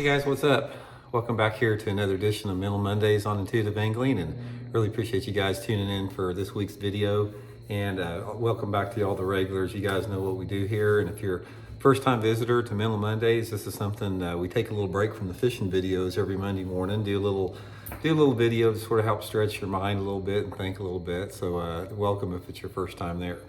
Hey guys, what's up? Welcome back here to another edition of Mental Mondays on Intuitive Angling, and really appreciate you guys tuning in for this week's video. And welcome back to all the regulars. You guys know what we do here, and if you're first time visitor to Mental Mondays, this is something we take a little break from the fishing videos every Monday morning, do a little video to sort of help stretch your mind a little bit and think a little bit. So welcome if it's your first time there.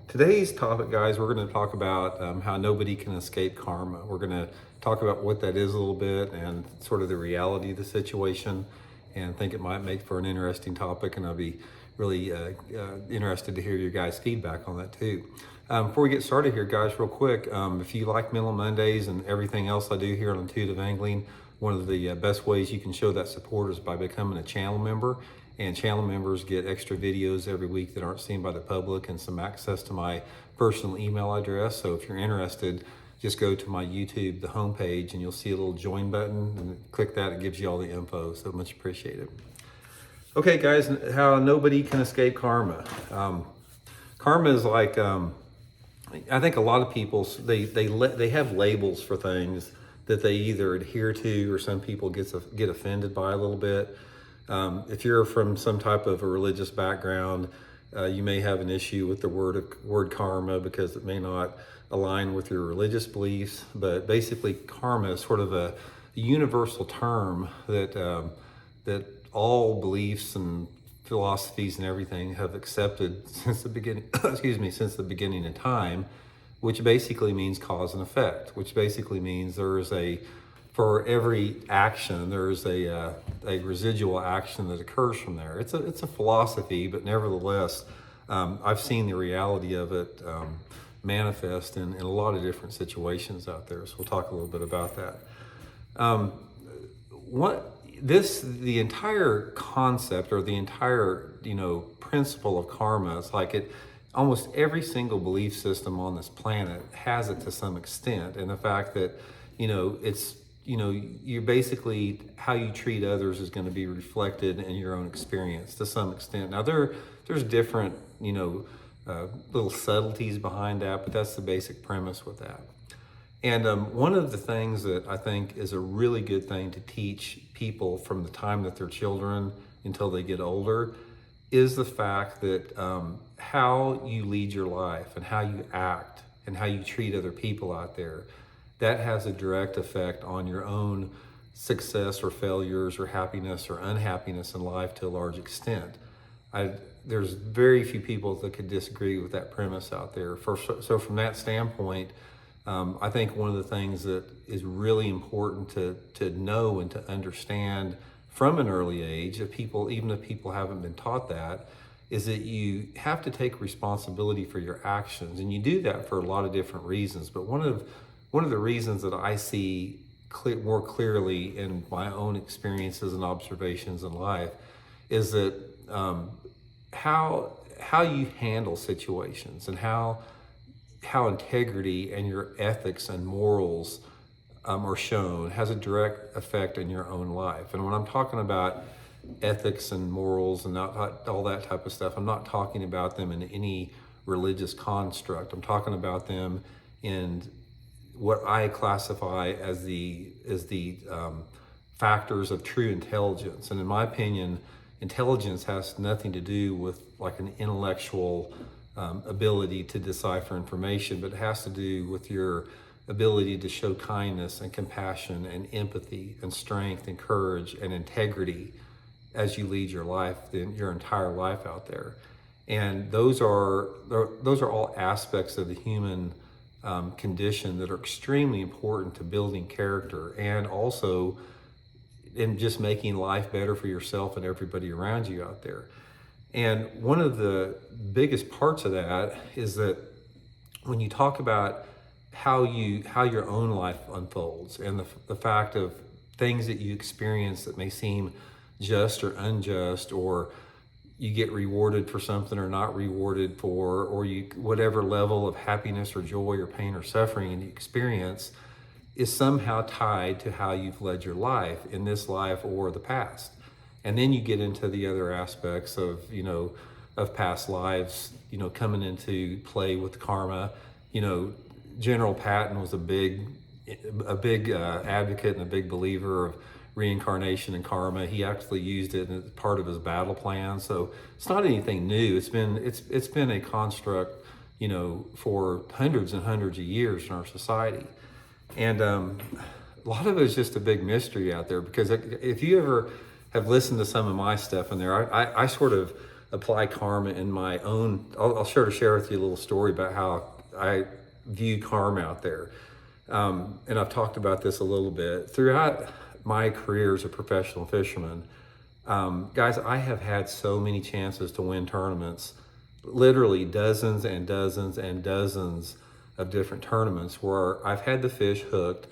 Today's topic, guys, we're going to talk about how nobody can escape karma. We're going to talk about what that is a little bit and sort of the reality of the situation, and think it might make for an interesting topic, and I'll be really interested to hear your guys' feedback on that too. Before we get started here, guys, real quick, if you like Mental Mondays and everything else I do here on Intuitive Angling, one of the best ways you can show that support is by becoming a channel member. And channel members get extra videos every week that aren't seen by the public, and some access to my personal email address. So if you're interested, just go to my YouTube, the homepage, and you'll see a little join button, and click that. It gives you all the info. So much appreciated. Okay, guys, how nobody can escape karma. Karma is like, I think a lot of people, they have labels for things that they either adhere to, or some people get offended by a little bit. If you're from some type of a religious background, you may have an issue with the word karma because it may not align with your religious beliefs. But basically, karma is sort of a universal term that all beliefs and philosophies and everything have accepted since the beginning. Since the beginning of time, which basically means cause and effect. Which basically means for every action, there's a residual action that occurs from there. It's a philosophy, but nevertheless, I've seen the reality of it manifest in a lot of different situations out there. So we'll talk a little bit about that. The entire concept, or the entire principle of karma, is like it. Almost every single belief system on this planet has it to some extent, and the fact that you're basically, how you treat others is going to be reflected in your own experience to some extent. Now there's different, little subtleties behind that, but that's the basic premise with that. And one of the things that I think is a really good thing to teach people from the time that they're children until they get older is the fact that how you lead your life and how you act and how you treat other people out there, that has a direct effect on your own success or failures or happiness or unhappiness in life to a large extent. There's very few people that could disagree with that premise out there. So from that standpoint, I think one of the things that is really important to know and to understand from an early age, even if people haven't been taught that, is that you have to take responsibility for your actions. And you do that for a lot of different reasons. But one of the reasons that I see more clearly in my own experiences and observations in life is that how you handle situations and how integrity and your ethics and morals are shown has a direct effect in your own life. And when I'm talking about ethics and morals and all that type of stuff, I'm not talking about them in any religious construct. I'm talking about them in what I classify as the factors of true intelligence. And in my opinion, intelligence has nothing to do with like an intellectual ability to decipher information, but it has to do with your ability to show kindness and compassion and empathy and strength and courage and integrity as you lead your life, your entire life out there. And those are all aspects of the human condition that are extremely important to building character, and also in just making life better for yourself and everybody around you out there. And one of the biggest parts of that is that when you talk about how your own life unfolds, and the fact of things that you experience that may seem just or unjust, or you get rewarded for something or not rewarded for, or whatever level of happiness or joy or pain or suffering you experience is somehow tied to how you've led your life in this life or the past. And then you get into the other aspects of past lives, coming into play with karma. General Patton was a big a big advocate and a big believer of reincarnation and karma. He actually used it as part of his battle plan. So it's not anything new. It's been a construct, for hundreds and hundreds of years in our society. And a lot of it is just a big mystery out there, because if you ever have listened to some of my stuff in there, I sort of apply karma in my own. I'll sort of share with you a little story about how I view karma out there. And I've talked about this a little bit throughout my career as a professional fisherman. Guys, I have had so many chances to win tournaments, literally dozens and dozens and dozens of different tournaments where I've had the fish hooked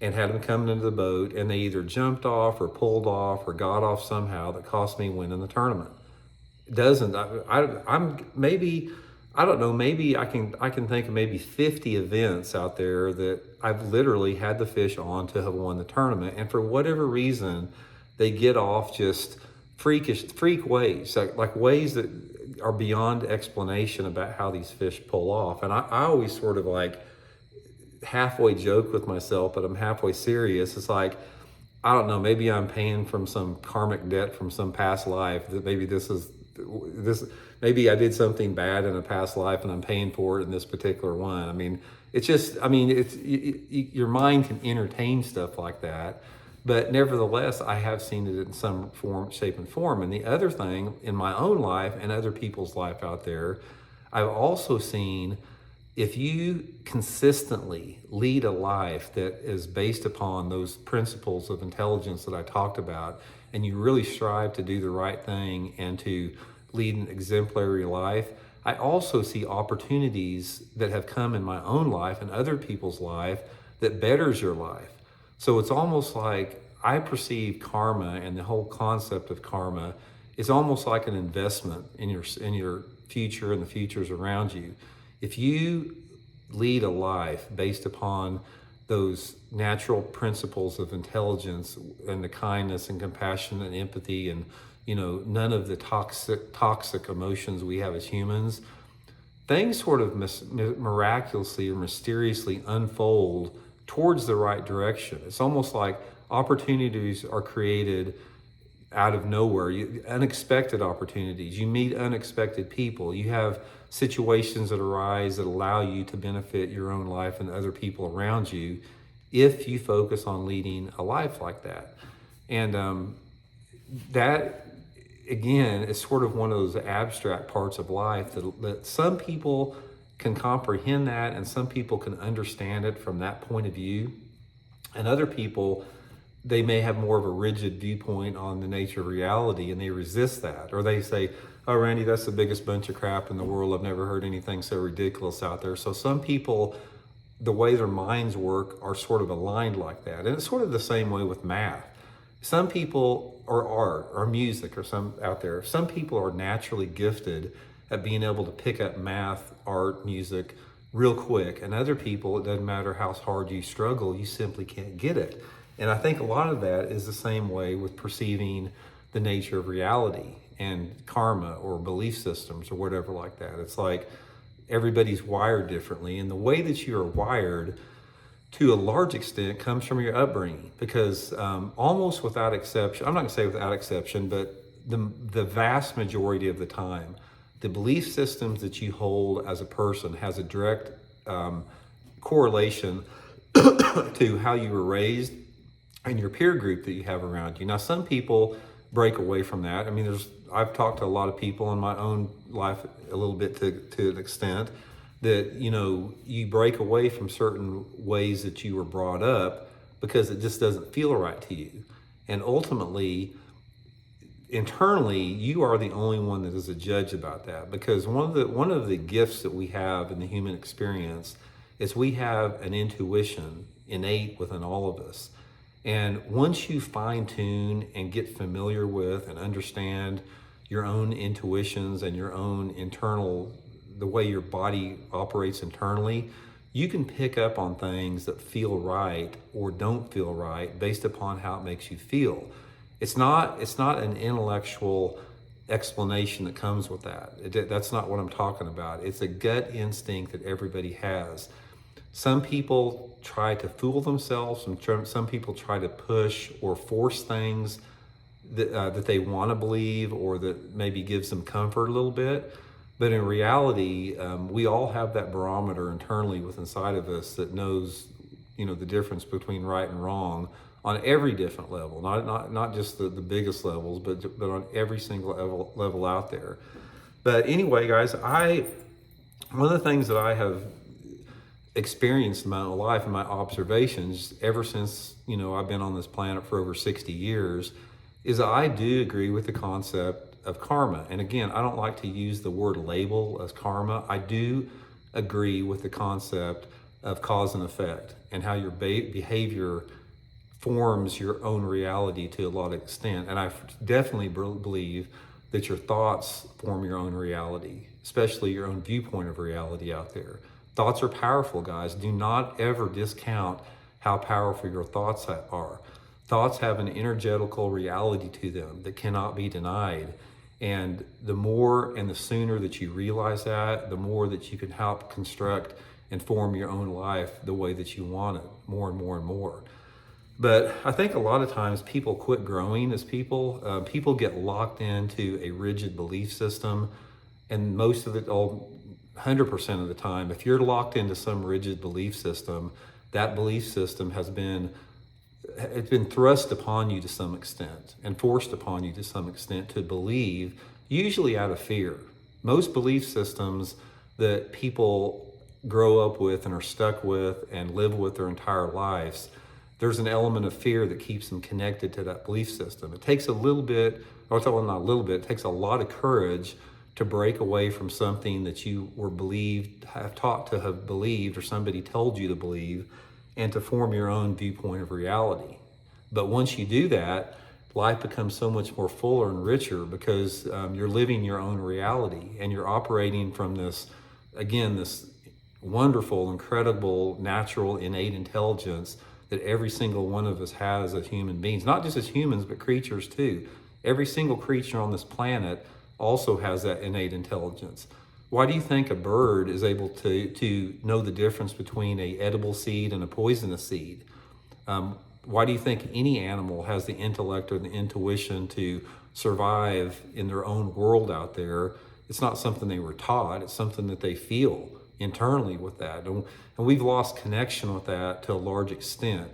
and had them coming into the boat, and they either jumped off or pulled off or got off somehow that cost me winning the tournament. Dozens. I'm maybe, I don't know, maybe I can think of maybe 50 events out there that I've literally had the fish on to have won the tournament, and for whatever reason, they get off just freak ways, like ways that are beyond explanation about how these fish pull off. And I always sort of like halfway joke with myself, but I'm halfway serious. It's like, I don't know, maybe I'm paying from some karmic debt from some past life, that maybe maybe I did something bad in a past life and I'm paying for it in this particular one. I mean, your mind can entertain stuff like that, but nevertheless, I have seen it in some form, shape, and form. And the other thing in my own life and other people's life out there, I've also seen, if you consistently lead a life that is based upon those principles of intelligence that I talked about, and you really strive to do the right thing and to lead an exemplary life, I also see opportunities that have come in my own life and other people's life that betters your life. So it's almost like I perceive karma, and the whole concept of karma is almost like an investment in your future and the futures around you. If you lead a life based upon those natural principles of intelligence and the kindness and compassion and empathy and none of the toxic emotions we have as humans, things sort of miraculously or mysteriously unfold towards the right direction. It's almost like opportunities are created out of nowhere, unexpected opportunities. You meet unexpected people. You have situations that arise that allow you to benefit your own life and other people around you if you focus on leading a life like that. And that, again, is sort of one of those abstract parts of life that some people can comprehend that, and some people can understand it from that point of view. And other people, they may have more of a rigid viewpoint on the nature of reality, and they resist that. Or they say, oh, Randy, that's the biggest bunch of crap in the world. I've never heard anything so ridiculous out there. So some people, the way their minds work, are sort of aligned like that. And it's sort of the same way with math. Some people, or art, or music, or some out there, some people are naturally gifted at being able to pick up math, art, music real quick. And other people, it doesn't matter how hard you struggle, you simply can't get it. And I think a lot of that is the same way with perceiving the nature of reality and karma or belief systems or whatever like that. It's like everybody's wired differently, and the way that you are wired to a large extent comes from your upbringing, because almost without exception, I'm not gonna say without exception, but the vast majority of the time, the belief systems that you hold as a person has a direct correlation to how you were raised and your peer group that you have around you. Now, some people break away from that. I mean, I've talked to a lot of people in my own life a little bit to an extent that, you break away from certain ways that you were brought up because it just doesn't feel right to you. And ultimately, internally, you are the only one that is a judge about that, because one of the gifts that we have in the human experience is we have an intuition innate within all of us. And once you fine tune and get familiar with and understand your own intuitions and your own internal, the way your body operates internally, you can pick up on things that feel right or don't feel right based upon how it makes you feel. It's not an intellectual explanation that comes with that. That's not what I'm talking about. It's a gut instinct that everybody has. Some people try to fool themselves, and some people try to push or force things that they want to believe, or that maybe gives them comfort a little bit. But in reality, we all have that barometer internally within inside of us that knows, the difference between right and wrong on every different level, not just the biggest levels, but on every single level out there. But anyway, guys, one of the things that I have experienced in my own life and my observations ever since, I've been on this planet for over 60 years, is that I do agree with the concept of karma. And again, I don't like to use the word label as karma. I do agree with the concept of cause and effect, and how your behavior forms your own reality to a lot of extent. And I definitely believe that your thoughts form your own reality, especially your own viewpoint of reality out there. Thoughts are powerful, guys. Do not ever discount how powerful your thoughts are. Thoughts have an energetical reality to them that cannot be denied. And the more and the sooner that you realize that, the more that you can help construct and form your own life the way that you want it, more and more and more. But I think a lot of times people quit growing as people. People get locked into a rigid belief system, and most of it, 100% of the time, if you're locked into some rigid belief system, that belief system it's been thrust upon you to some extent and forced upon you to some extent to believe, usually out of fear. Most belief systems that people grow up with and are stuck with and live with their entire lives, there's an element of fear that keeps them connected to that belief system. It takes a little bit, or not a little bit, it takes a lot of courage to break away from something that you were taught to have believed, or somebody told you to believe, and to form your own viewpoint of reality. But once you do that, life becomes so much more fuller and richer, because you're living your own reality, and you're operating from this wonderful, incredible, natural, innate intelligence that every single one of us has as human beings, not just as humans, but creatures too. Every single creature on this planet also has that innate intelligence. Why do you think a bird is able to know the difference between an edible seed and a poisonous seed? Why do you think any animal has the intellect or the intuition to survive in their own world out there? It's not something they were taught, it's something that they feel internally with that. And we've lost connection with that to a large extent.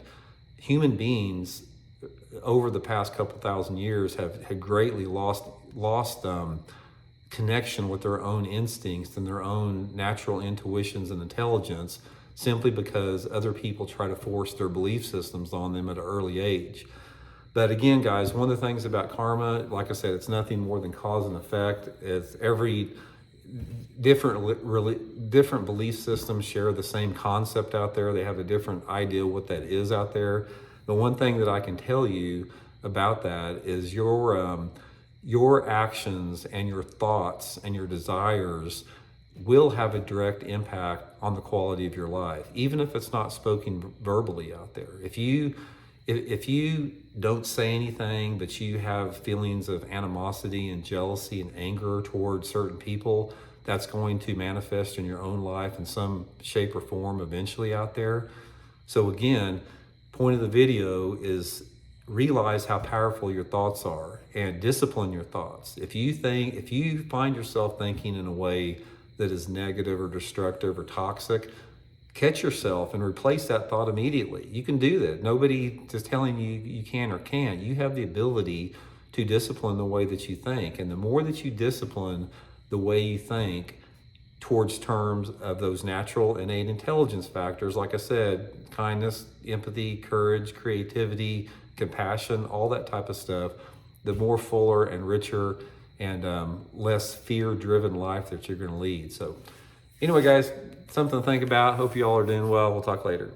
Human beings over the past couple thousand years have greatly lost connection with their own instincts and their own natural intuitions and intelligence, simply because other people try to force their belief systems on them at an early age. But again, guys, one of the things about karma, like I said, it's nothing more than cause and effect. It's every different belief systems share the same concept out there. They have a different idea what that is out there. The one thing that I can tell you about that is your actions and your thoughts and your desires will have a direct impact on the quality of your life, even if it's not spoken verbally out there. If you don't say anything, but you have feelings of animosity and jealousy and anger towards certain people, that's going to manifest in your own life in some shape or form eventually out there. So again, point of the video is realize how powerful your thoughts are and discipline your thoughts. If you find yourself thinking in a way that is negative or destructive or toxic, catch yourself and replace that thought immediately. You can do that. Nobody is telling you you can or can't. You have the ability to discipline the way that you think. And the more that you discipline the way you think towards terms of those natural innate intelligence factors, like I said, kindness, empathy, courage, creativity, compassion, all that type of stuff, the more fuller and richer and less fear-driven life that you're going to lead. So anyway, guys, something to think about. Hope you all are doing well. We'll talk later.